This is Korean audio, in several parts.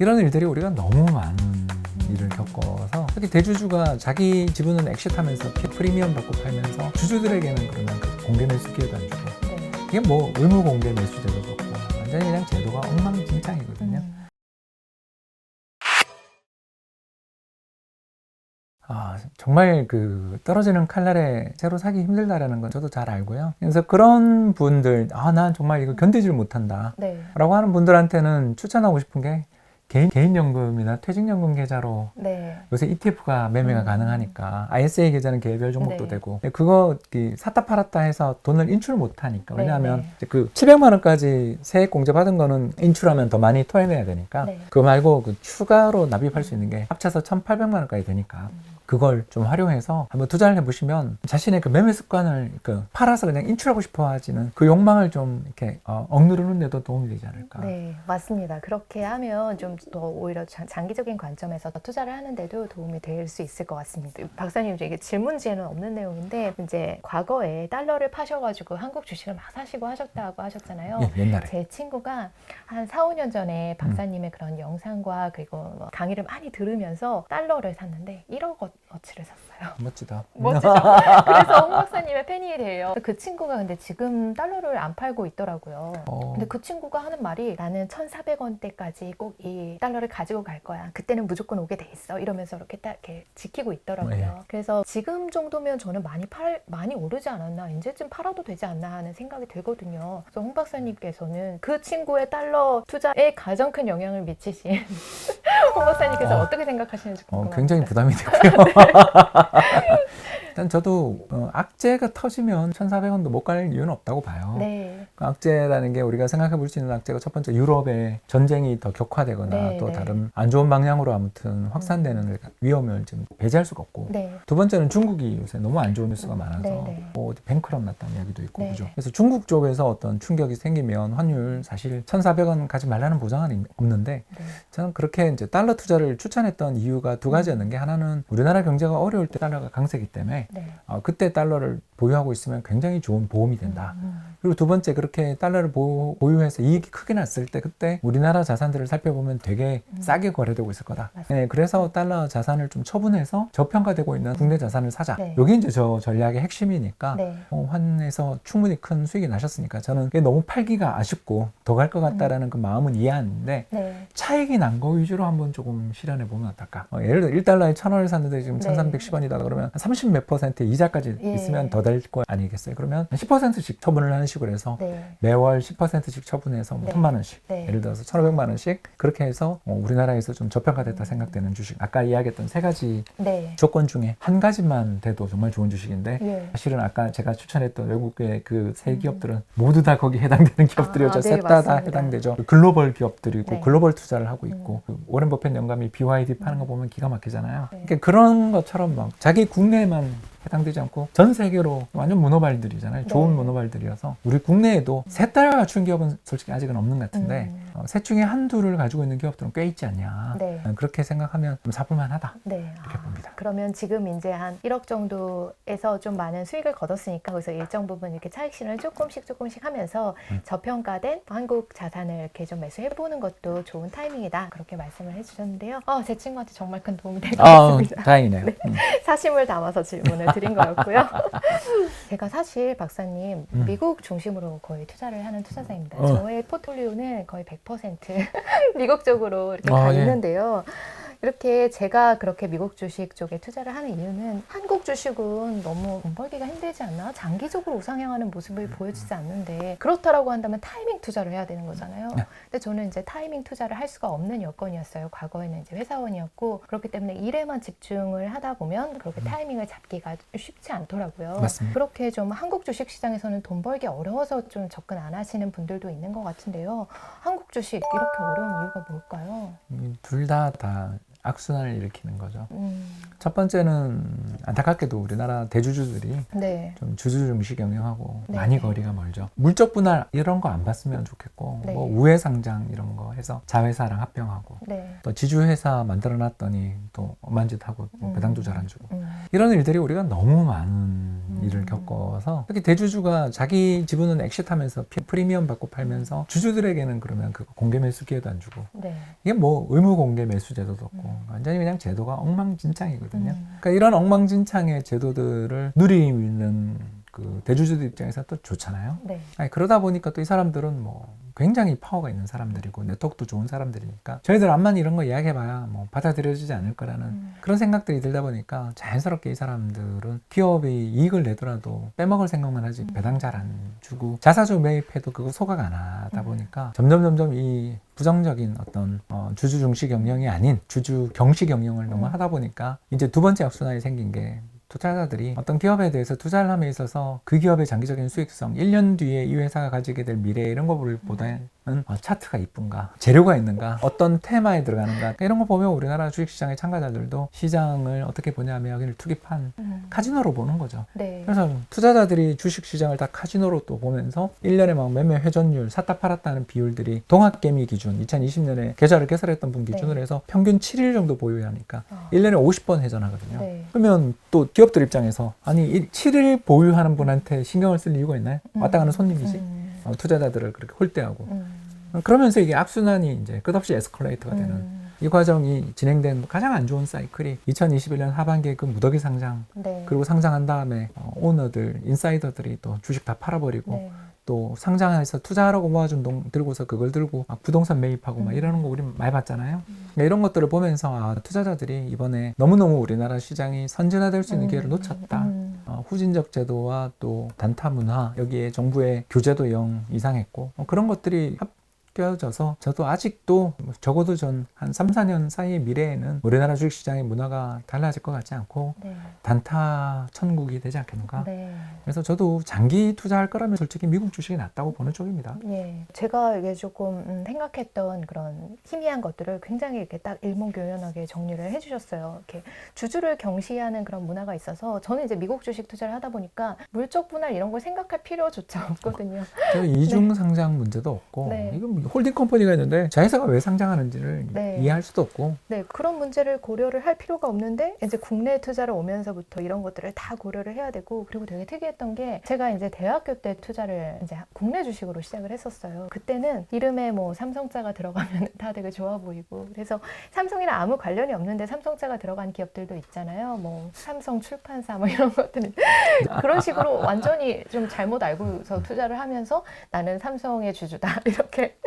이런 일들이 우리가 너무 많은 일을 겪어서 특히 대주주가 자기 지분을 엑시트하면서 프리미엄 받고 팔면서 주주들에게는 그러면 그 공개 매수 기회도 안 주고 이게 뭐 의무 공개 매수 제도도 없고 완전히 그냥 제도가 엉망진창이거든요. 정말 그 떨어지는 칼날에 새로 사기 힘들다라는 건 저도 잘 알고요. 그래서 그런 분들, 난 정말 이거 견디질 못한다 라고 하는 분들한테는 추천하고 싶은 게 개인연금이나 퇴직연금 계좌로 요새 ETF가 매매가 가능하니까 ISA 계좌는 개별 종목도 되고 그거 샀다 팔았다 해서 돈을 인출 못하니까 왜냐하면 그 700만 원까지 세액 공제 받은 거는 인출하면 더 많이 토해내야 되니까 그거 말고 그 추가로 납입할 수 있는 게 합쳐서 1,800만 원까지 되니까 그걸 좀 활용해서 한번 투자를 해보시면 자신의 그 매매 습관을 팔아서 그냥 인출하고 싶어 하지는 그 욕망을 좀 이렇게 억누르는 데도 도움이 되지 않을까. 네, 맞습니다. 그렇게 하면 좀 더 오히려 장기적인 관점에서 투자를 하는데도 도움이 될 수 있을 것 같습니다. 박사님, 이게 질문지에는 없는 내용인데 이제 과거에 달러를 파셔가지고 한국 주식을 막 사시고 하셨다고 하셨잖아요. 옛날에. 제 친구가 한 4, 5년 전에 박사님의 그런 영상과 그리고 뭐 강의를 많이 들으면서 달러를 샀는데 1억 어치를 샀어요. 멋지다. 멋지죠? 그래서 홍 박사님의 팬이 돼요. 그 친구가 근데 지금 달러를 안 팔고 있더라고요. 근데 그 친구가 하는 말이 나는 1,400원대까지 꼭 이 달러를 가지고 갈 거야. 그때는 무조건 오게 돼 있어. 이러면서 이렇게 딱 이렇게 지키고 있더라고요. 그래서 지금 정도면 저는 많이 오르지 않았나, 이제쯤 팔아도 되지 않나 하는 생각이 들거든요. 그래서 홍 박사님께서는 그 친구의 달러 투자에 가장 큰 영향을 미치신 홍 박사님께서 어떻게 생각하시는지 궁금합니다. 굉장히 부담이 되고요. 일단 저도 악재가 터지면 1,400원도 못 갈 이유는 없다고 봐요. 그 악재라는 게 우리가 생각해 볼 수 있는 악재가 첫 번째 유럽의 전쟁이 더 격화되거나 또 다른 안 좋은 방향으로 아무튼 확산되는 위험을 지금 배제할 수가 없고 두 번째는 중국이 요새 너무 안 좋은 뉴스가 많아서 어디 뱅크럽 났다는 이야기도 있고 그죠. 그래서 중국 쪽에서 어떤 충격이 생기면 환율 사실 1,400원 가지 말라는 보장은 없는데 저는 그렇게 이제 달러 투자를 추천했던 이유가 두 가지였는 게 하나는 우리나라 경제가 어려울 때 달러가 강세기 때문에 그때 달러를 보유하고 있으면 굉장히 좋은 보험이 된다. 그리고 두 번째 그렇게 달러를 보유해서 이익이 크게 났을 때 그때 우리나라 자산들을 살펴보면 되게 싸게 거래되고 있을 거다. 그래서 달러 자산을 좀 처분해서 저평가되고 있는 국내 자산을 사자. 여기 이제 저 전략의 핵심이니까 환에서 충분히 큰 수익이 나셨으니까 저는 그게 너무 팔기가 아쉽고 더 갈 것 같다라는 그 마음은 이해하는데 차익이 난 거 위주로 한번 조금 실현해 보면 어떨까. 예를 들어 1달러에 1,000원을 샀는데 지금 1,310원이다 그러면 30 몇 % 이자까지 있으면 더 될 거 아니겠어요? 그러면 10%씩 처분을 하는 식으로 해서 매월 10%씩 처분해서 뭐 1,000만 원씩 예를 들어서 1,500만 원씩 그렇게 해서 우리나라에서 좀 저평가됐다 생각되는 주식 아까 이야기했던 세 가지 조건 중에 한 가지만 돼도 정말 좋은 주식인데 사실은 아까 제가 추천했던 외국의 그 세 기업들은 모두 다 거기 해당되는 기업들이었죠. 셋 다 해당되죠. 글로벌 기업들이고 글로벌 투자를 하고 있고 그 오렌 버핏 영감이 BYD 파는 거 보면 기가 막히잖아요. 그러니까 그런 것처럼 막 자기 국내에만 해당되지 않고 전 세계로 완전 모노발들이잖아요. 좋은 모노발들이어서 우리 국내에도 셋 다 갖춘 기업은 솔직히 아직은 없는 것 같은데 셋 중에 한둘을 가지고 있는 기업들은 꽤 있지 않냐. 그렇게 생각하면 좀 사볼만 하다 이렇게 봅니다. 그러면 지금 이제 한 1억 정도에서 좀 많은 수익을 거뒀으니까 거기서 일정 부분 이렇게 차익 실현을 조금씩 하면서 저평가된 한국 자산을 이렇게 좀 매수해보는 것도 좋은 타이밍이다 그렇게 말씀을 해주셨는데요. 제 친구한테 정말 큰 도움이 될 것 같습니다. 다행이네요. 사심을 담아서 질문을 드린 거였고요. 제가 사실 박사님 미국 중심으로 거의 투자를 하는 투자자입니다. 저의 포트폴리오는 거의 100% 미국 쪽으로 이렇게 가 있는데요. 이렇게 제가 그렇게 미국 주식 쪽에 투자를 하는 이유는 한국 주식은 너무 돈 벌기가 힘들지 않나? 장기적으로 우상향하는 모습을 보여주지 않는데 그렇다라고 한다면 타이밍 투자를 해야 되는 거잖아요. 근데 저는 이제 타이밍 투자를 할 수가 없는 여건이었어요. 과거에는 이제 회사원이었고 그렇기 때문에 일에만 집중을 하다 보면 그렇게 타이밍을 잡기가 쉽지 않더라고요. 맞습니다. 그렇게 좀 한국 주식 시장에서는 돈 벌기 어려워서 좀 접근 안 하시는 분들도 있는 것 같은데요. 한국 주식 이렇게 어려운 이유가 뭘까요? 둘 다 악순환을 일으키는 거죠. 첫 번째는 안타깝게도 우리나라 대주주들이 좀 주주 중시 경영하고 많이 거리가 멀죠. 물적 분할 이런 거 안 봤으면 좋겠고 뭐 우회 상장 이런 거 해서 자회사랑 합병하고 또 지주회사 만들어 놨더니 또 엄한 짓 하고 배당도 잘 안 주고 이런 일들이 우리가 너무 많은 일을 겪어서 특히 대주주가 자기 지분은 엑시트하면서 프리미엄 받고 팔면서 주주들에게는 그러면 그 공개 매수 기회도 안 주고 네. 이게 뭐 의무 공개 매수 제도도 없고 완전히 그냥 제도가 엉망진창이거든요. 그러니까 이런 엉망진창의 제도들을 누리는 그 대주주들 입장에서 또 좋잖아요. 네. 아니, 그러다 보니까 또 이 사람들은 뭐 굉장히 파워가 있는 사람들이고 네트워크도 좋은 사람들이니까 저희들 암만 이런 거 이야기해봐야 뭐 받아들여지지 않을 거라는 그런 생각들이 들다 보니까 자연스럽게 이 사람들은 기업이 이익을 내더라도 빼먹을 생각만 하지 배당 잘 안 주고 자사주 매입해도 그거 소각 안 하다 보니까 점점 이 부정적인 어떤 주주 중시 경영이 아닌 주주 경시 경영을 너무 하다 보니까 이제 두 번째 악순환이 생긴 게 투자자들이 어떤 기업에 대해서 투자를 함에 있어서 그 기업의 장기적인 수익성, 1년 뒤에 이 회사가 가지게 될 미래 이런 거보다는 차트가 이쁜가, 재료가 있는가, 어떤 테마에 들어가는가 이런 거 보면 우리나라 주식시장의 참가자들도 시장을 어떻게 보냐면 여기를 투기판 카지노로 보는 거죠. 네. 그래서 투자자들이 주식시장을 다 카지노로 또 보면서 1년에 막 매매 회전율, 샀다 팔았다는 비율들이 동학개미 기준, 2020년에 계좌를 개설했던 분 기준으로 해서 평균 7일 정도 보유하니까 1년에 50번 회전하거든요. 네. 그러면 또 기업들 입장에서 아니 7일 보유하는 분한테 신경을 쓸 이유가 있나요? 왔다 가는 손님이지. 투자자들을 그렇게 홀대하고 그러면서 이게 악순환이 이제 끝없이 에스컬레이터가 되는 이 과정이 진행된 가장 안 좋은 사이클이 2021년 하반기에 그 무더기 상장 네. 그리고 상장한 다음에 오너들, 인사이더들이 또 주식 다 팔아버리고 네. 또 상장해서 투자하라고 모아준 돈 들고서 그걸 들고 막 부동산 매입하고 막 이러는 거 우리 많이 봤잖아요. 그러니까 이런 것들을 보면서 투자자들이 이번에 너무너무 우리나라 시장이 선진화될 수 있는 기회를 놓쳤다. 후진적 제도와 또 단타 문화, 여기에 정부의 규제도 영 이상했고 그런 것들이 껴져서 저도 아직도 적어도 전 한 3, 4년 사이의 미래에는 우리나라 주식시장의 문화가 달라질 것 같지 않고 네. 단타 천국이 되지 않겠는가. 네. 그래서 저도 장기 투자할 거라면 솔직히 미국 주식이 낫다고 보는 쪽입니다. 예, 제가 이게 조금 생각했던 그런 희미한 것들을 굉장히 이렇게 딱 일목요연하게 정리를 해주셨어요. 이렇게 주주를 경시하는 그런 문화가 있어서 저는 이제 미국 주식 투자를 하다 보니까 물적 분할 이런 걸 생각할 필요조차 없거든요. 이중 상장 문제도 없고 네. 이건 홀딩 컴퍼니가 있는데 자회사가 왜 상장하는지를 네. 이해할 수도 없고 네, 그런 문제를 고려를 할 필요가 없는데 이제 국내 투자를 오면서부터 이런 것들을 다 고려를 해야 되고 그리고 되게 특이했던 게 제가 이제 대학교 때 투자를 이제 국내 주식으로 시작을 했었어요. 그때는 이름에 뭐 삼성자가 들어가면 다 되게 좋아 보이고 그래서 삼성이랑 아무 관련이 없는데 삼성자가 들어간 기업들도 있잖아요. 뭐 삼성 출판사 뭐 이런 것들은 그런 식으로 완전히 좀 잘못 알고서 투자를 하면서 나는 삼성의 주주다 이렇게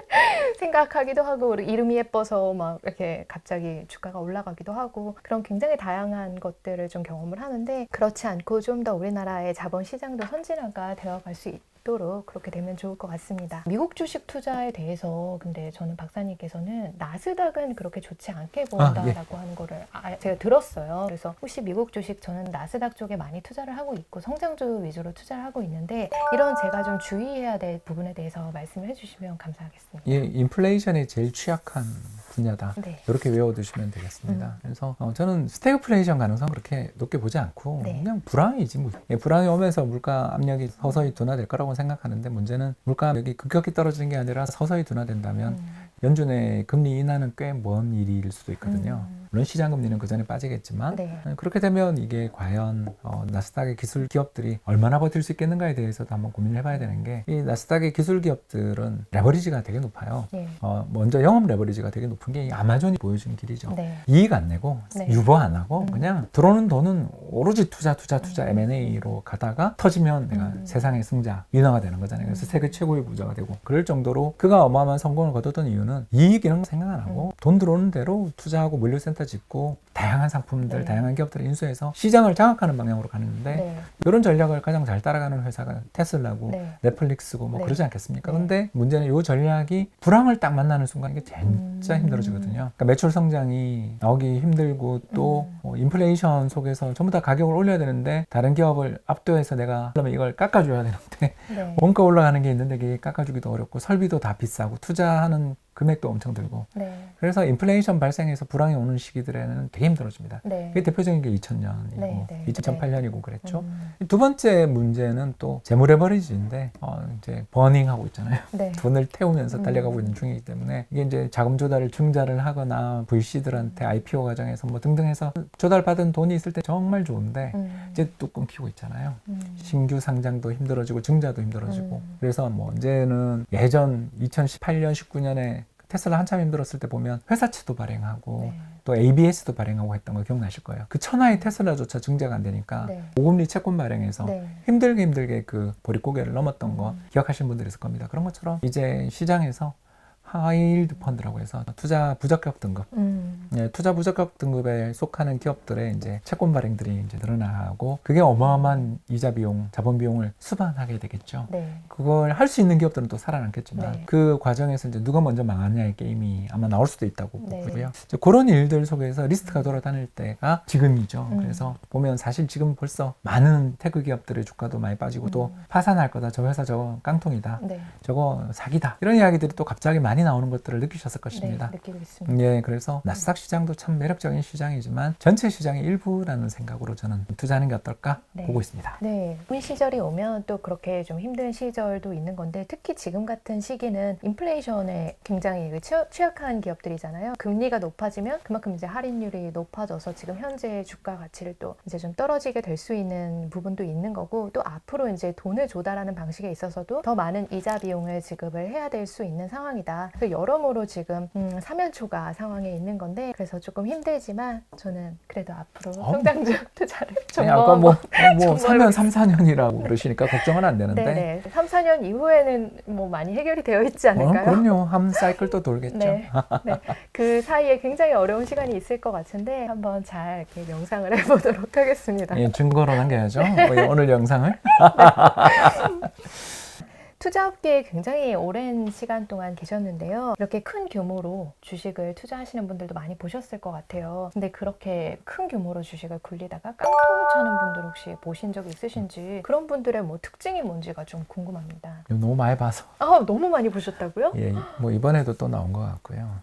생각하기도 하고 이름이 예뻐서 막 이렇게 갑자기 주가가 올라가기도 하고 그런 굉장히 다양한 것들을 좀 경험을 하는데 그렇지 않고 좀 더 우리나라의 자본시장도 선진화가 되어갈 수 있도록 그렇게 되면 좋을 것 같습니다. 미국 주식 투자에 대해서 근데 저는 박사님께서는 나스닥은 그렇게 좋지 않게 본다라고 하는 거를 제가 들었어요. 그래서 혹시 미국 주식 저는 나스닥 쪽에 많이 투자를 하고 있고 성장주 위주로 투자를 하고 있는데 이런 제가 좀 주의해야 될 부분에 대해서 말씀을 해주시면 감사하겠습니다. 예, 인플레이션에 제일 취약한 분야다. 네. 이렇게 외워두시면 되겠습니다. 그래서 저는 스태그플레이션 가능성 그렇게 높게 보지 않고 네. 그냥 불황이지. 예, 불황이 오면서 물가 압력이 서서히 둔화될 거라고 생각하는데 문제는 물가 압력이 급격히 떨어지는 게 아니라 서서히 둔화된다면 연준의 금리 인하는 꽤 먼 일일 수도 있거든요. 물론 시장 금리는 그 전에 빠지겠지만 네. 그렇게 되면 이게 과연 나스닥의 기술 기업들이 얼마나 버틸 수 있겠는가에 대해서도 한번 고민을 해봐야 되는 게 이 나스닥의 기술 기업들은 레버리지가 되게 높아요. 네. 먼저 영업 레버리지가 되게 높은 게 이 아마존이 보여준 길이죠. 네. 이익 안 내고 네. 유보 안 하고 그냥 들어오는 돈은 오로지 투자 M&A로 가다가 터지면 내가 세상의 승자 위너가 되는 거잖아요. 그래서 세계 최고의 부자가 되고 그럴 정도로 그가 어마어마한 성공을 거뒀던 이유는 이익 이런 거 생각 안 하고 돈 들어오는 대로 투자하고 물류센터 짓고 다양한 상품들, 네. 다양한 기업들을 인수해서 시장을 장악하는 방향으로 가는데 네. 이런 전략을 가장 잘 따라가는 회사가 테슬라고 네. 넷플릭스고 뭐 네. 그러지 않겠습니까? 네. 근데 문제는 이 전략이 불황을 딱 만나는 순간 이게 진짜 힘들어지거든요. 그러니까 매출 성장이 나오기 힘들고 또 인플레이션 속에서 전부 다 가격을 올려야 되는데 다른 기업을 압도해서 내가 그러면 이걸 깎아줘야 되는데 네. 원가 올라가는 게 있는데 이게 깎아주기도 어렵고 설비도 다 비싸고 투자하는 금액도 엄청 들고. 네. 그래서 인플레이션 발생해서 불황이 오는 시기들에는 되게 힘들어집니다. 네. 그게 대표적인 게 2000년이고 네, 네. 2008년이고 그랬죠. 두 번째 문제는 또 재무 레버리지인데 이제 버닝하고 있잖아요. 네. 돈을 태우면서 달려가고 있는 중이기 때문에 이게 이제 자금 조달을 증자를 하거나 VC들한테 IPO 과정에서 뭐 등등 해서 조달받은 돈이 있을 때 정말 좋은데 이제 또 끊기고 있잖아요. 신규 상장도 힘들어지고 증자도 힘들어지고 그래서 뭐 이제는 예전 2018년 19년에 테슬라 한참 힘들었을 때 보면 회사채도 발행하고 네. 또 ABS도 발행하고 했던 거 기억나실 거예요. 그 천하의 테슬라조차 증자가 안 되니까 네. 고금리 채권 발행해서 네. 힘들게 그 보릿고개를 넘었던 거 기억하시는 분들이 있을 겁니다. 그런 것처럼 이제 시장에서 하이힐드 펀드라고 해서 투자 부적격 등급, 예, 투자 부적격 등급에 속하는 기업들의 이제 채권 발행들이 이제 늘어나고 그게 어마어마한 이자 비용, 자본 비용을 수반하게 되겠죠. 네. 그걸 할 수 있는 기업들은 또 살아남겠지만 네. 그 과정에서 이제 누가 먼저 망하냐의 게임이 아마 나올 수도 있다고 네. 보고요. 이제 그런 일들 속에서 리스트가 돌아다닐 때가 지금이죠. 그래서 보면 사실 지금 벌써 많은 테크 기업들의 주가도 많이 빠지고 또 파산할 거다. 저 회사 저거 깡통이다. 네. 저거 사기다. 이런 이야기들이 또 갑자기 많이 나오는 것들을 느끼셨을 것입니다. 네, 느끼고 있습니다. 예, 그래서 나스닥 시장도 참 매력적인 시장이지만 전체 시장의 일부라는 생각으로 저는 투자하는 게 어떨까 네. 보고 있습니다. 네, 좋은 시절이 오면 또 그렇게 좀 힘든 시절도 있는 건데 특히 지금 같은 시기는 인플레이션에 굉장히 취약한 기업들이잖아요. 금리가 높아지면 그만큼 이제 할인율이 높아져서 지금 현재 주가 가치를 또 이제 좀 떨어지게 될 수 있는 부분도 있는 거고 또 앞으로 이제 돈을 조달하는 방식에 있어서도 더 많은 이자 비용을 지급을 해야 될 수 있는 상황이다. 그래서 여러모로 지금 사면초가 상황에 있는 건데 그래서 조금 힘들지만 저는 그래도 앞으로 성장적 투자를 좀 아까 뭐 3년, 3, 4년이라고 그러시니까 걱정은 안 되는데. 네네. 3, 4년 이후에는 뭐 많이 해결이 되어 있지 않을까요? 그럼요. 한 사이클 또 돌겠죠. 네. 네. 그 사이에 굉장히 어려운 시간이 있을 것 같은데 한번 잘 이렇게 명상을 해보도록 하겠습니다. 예, 증거로 남겨야죠. 오늘 영상을. 투자업계에 굉장히 오랜 시간 동안 계셨는데요. 이렇게 큰 규모로 주식을 투자하시는 분들도 많이 보셨을 것 같아요. 근데 그렇게 큰 규모로 주식을 굴리다가 깡통 차는 분들 혹시 보신 적 있으신지 그런 분들의 뭐 특징이 뭔지가 좀 궁금합니다. 너무 많이 봐서. 너무 많이 보셨다고요? 예, 뭐 이번에도 또 나온 것 같고요.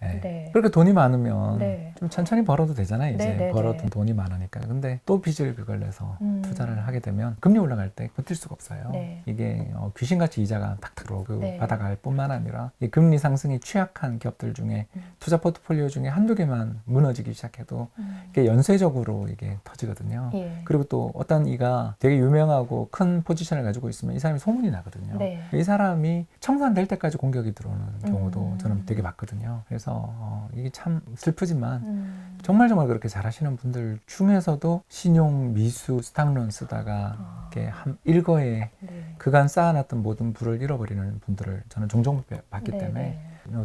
네. 네. 그렇게 돈이 많으면 네. 좀 천천히 벌어도 되잖아요. 이제 네. 벌어둔 돈이 많으니까. 근데 또 빚을 그걸 내서 투자를 하게 되면 금리 올라갈 때 버틸 수가 없어요. 네. 이게 귀신같이 이자가 탁 들어오고 네. 받아갈 뿐만 아니라 이 금리 상승이 취약한 기업들 중에 투자 포트폴리오 중에 한두 개만 무너지기 시작해도 이게 연쇄적으로 이게 터지거든요. 예. 그리고 또 어떤 이가 되게 유명하고 큰 포지션을 가지고 있으면 이 사람이 소문이 나거든요. 네. 이 사람이 청산될 때까지 공격이 들어오는 경우도 저는 되게 봤거든요. 그래서 이게 참 슬프지만 정말 그렇게 잘하시는 분들 중에서도 신용, 미수, 스탁론 쓰다가 이렇게 일거에 네. 그간 쌓아놨던 모든 부를 잃어버리는 분들을 저는 종종 봤기 때문에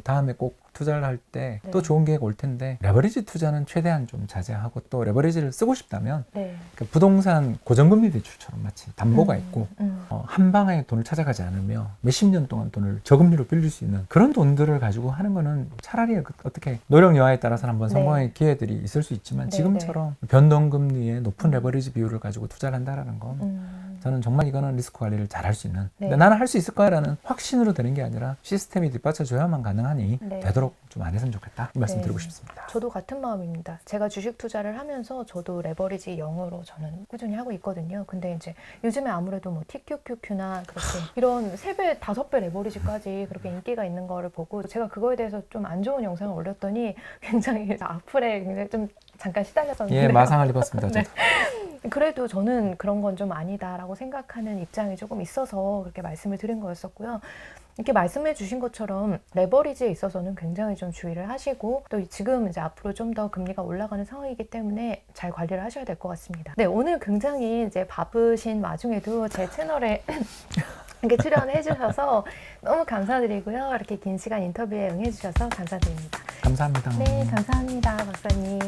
다음에 꼭 투자를 할 때 또 좋은 계획 올 텐데 레버리지 투자는 최대한 좀 자제하고 또 레버리지를 쓰고 싶다면 그 부동산 고정금리 대출처럼 마치 담보가 있고 한 방에 돈을 찾아가지 않으며 몇십 년 동안 돈을 저금리로 빌릴 수 있는 그런 돈들을 가지고 하는 거는 차라리 어떻게 노력 여하에 따라서는 한번 성공의 기회들이 있을 수 있지만 지금처럼 변동금리의 높은 레버리지 비율을 가지고 투자를 한다라는 건 저는 정말 이거는 리스크 관리를 잘 할 수 있는 근데 나는 할 수 있을 거야라는 확신으로 되는 게 아니라 시스템이 뒷받쳐줘야만 가능하니 되도록 좀 안 했으면 좋겠다 이 말씀 드리고 싶습니다. 저도 같은 마음입니다. 제가 주식 투자를 하면서 저도 레버리지 0으로 저는 꾸준히 하고 있거든요. 근데 이제 요즘에 아무래도 뭐 TQQQ나 그렇게 이런 3배, 5배 레버리지까지 그렇게 인기가 있는 거를 보고 제가 그거에 대해서 좀 안 좋은 영상을 올렸더니 굉장히 악플에 굉장히 좀 잠깐 시달렸었는데 예, 마상을 입었습니다. 저도. 그래도 저는 그런 건 좀 아니다라고 생각하는 입장이 조금 있어서 그렇게 말씀을 드린 거였었고요. 이렇게 말씀해 주신 것처럼 레버리지에 있어서는 굉장히 좀 주의를 하시고 또 지금 이제 앞으로 좀 더 금리가 올라가는 상황이기 때문에 잘 관리를 하셔야 될 것 같습니다. 네, 오늘 굉장히 이제 바쁘신 와중에도 제 채널에 이렇게 출연해 주셔서 너무 감사드리고요. 이렇게 긴 시간 인터뷰에 응해 주셔서 감사드립니다. 감사합니다. 네, 감사합니다, 박사님.